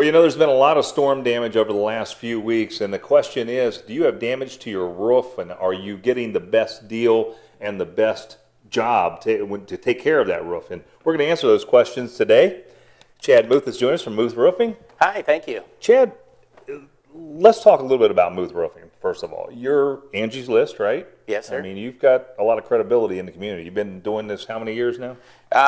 Well, you know, there's been a lot of storm damage over the last few weeks, and the question is, do you have damage to your roof, and are you getting the best deal and the best job to take care of that roof? And we're going to answer those questions today. Chad Muth is joining us from Muth Roofing. Hi, thank you. Chad, let's talk a little bit about Muth Roofing, first of all. You're Angie's List, right? Yes, sir. I mean, you've got a lot of credibility in the community. You've been doing this how many years now?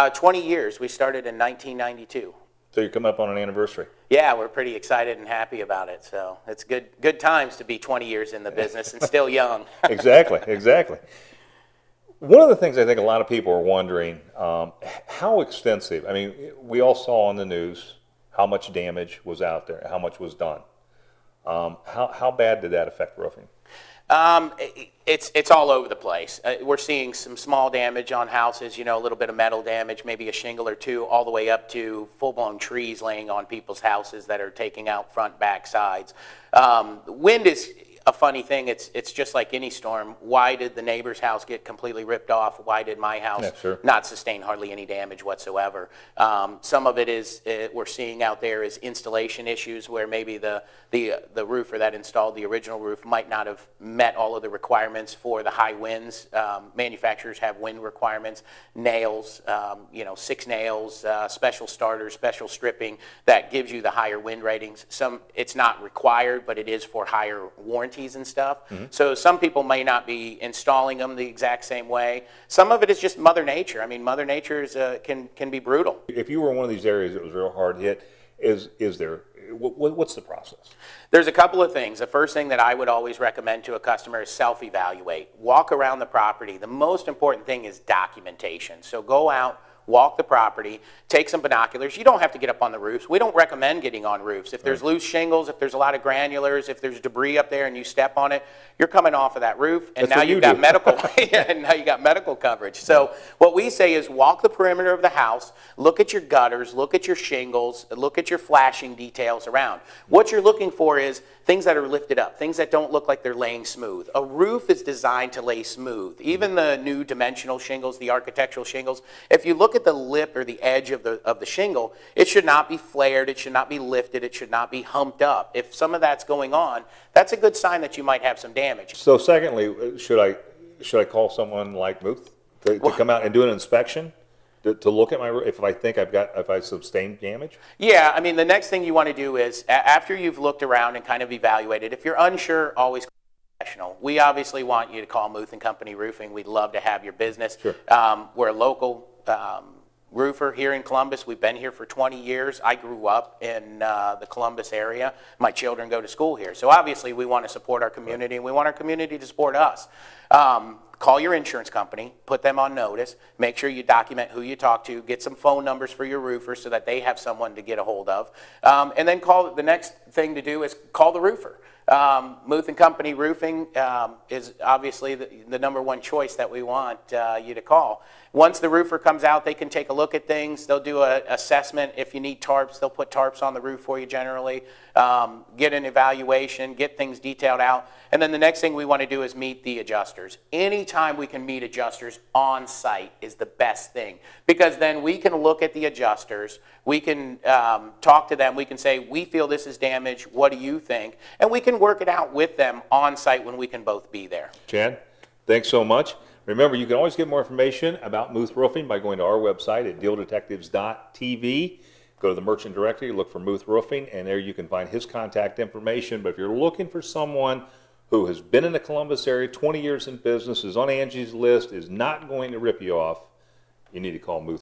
20 years. We started in 1992. So you're coming up on an anniversary. Yeah, we're pretty excited and happy about it. So it's good times to be 20 years in the business and still young. Exactly, exactly. One of the things I think a lot of people are wondering, how extensive, I mean, we all saw on the news how much damage was out there, how much was done. How bad did that affect roofing? It's all over the place. We're seeing some small damage on houses, you know, a little bit of metal damage, maybe a shingle or two, all the way up to full-blown trees laying on people's houses that are taking out front, back, sides. Wind is a funny thing. It's just like any storm. Why did the neighbor's house get completely ripped off? Why did my house not sustain hardly any damage whatsoever? Some of it is we're seeing out there is installation issues where maybe the roofer that installed the original roof might not have met all of the requirements for the high winds. Manufacturers have wind requirements, nails, you know, 6 nails, special starters, special stripping that gives you the higher wind ratings. It's not required, but it is for higher warranties and stuff. So some people may not be installing them the exact same way. Some of it is just Mother Nature. I mean, Mother Nature can be brutal. If you were in one of these areas that was real hard hit, what's the process? There's a couple of things. The first thing that I would always recommend to a customer is self-evaluate. Walk around the property. The most important thing is documentation. So go out, walk the property, take some binoculars. You don't have to get up on the roofs. We don't recommend getting on roofs. If there's loose shingles, if there's a lot of granulars, if there's debris up there and you step on it, you're coming off of that roof, and now you've got medical and now you got medical coverage. So what we say is walk the perimeter of the house, look at your gutters, look at your shingles, look at your flashing details around. What you're looking for is things that are lifted up, things that don't look like they're laying smooth. A roof is designed to lay smooth. Even the new dimensional shingles, the architectural shingles, if you look at the lip or the edge of the shingle, it should not be flared, it should not be lifted, it should not be humped up. If some of that's going on, that's a good sign that you might have some damage. So secondly, should I call someone like Muth to come out and do an inspection? To look at my roof if I think if I sustained damage? Yeah, I mean, the next thing you want to do is, after you've looked around and kind of evaluated, if you're unsure, always call a professional. We obviously want you to call Muth Company Roofing. We'd love to have your business. Sure. We're a local roofer here in Columbus. We've been here for 20 years. I grew up in the Columbus area. My children go to school here. So obviously we want to support our community, and we want our community to support us. Call your insurance company, put them on notice, make sure you document who you talk to, get some phone numbers for your roofer so that they have someone to get a hold of. And then the next thing to do is call the roofer. Muth Company Roofing is obviously the #1 choice that we want you to call. Once the roofer comes out, they can take a look at things. They'll do an assessment. If you need tarps, they'll put tarps on the roof for you generally. Get an evaluation, get things detailed out. And then the next thing we want to do is meet the adjusters. Anytime we can meet adjusters on site is the best thing, because then we can look at the adjusters. We can talk to them. We can say, we feel this is damage. What do you think? And we can work it out with them on site when we can both be there. Chad, thanks so much. Remember, you can always get more information about Muth Roofing by going to our website at dealdetectives.tv. Go to the merchant directory, look for Muth Roofing, and there you can find his contact information. But if you're looking for someone who has been in the Columbus area, 20 years in business, is on Angie's List, is not going to rip you off, you need to call Muth.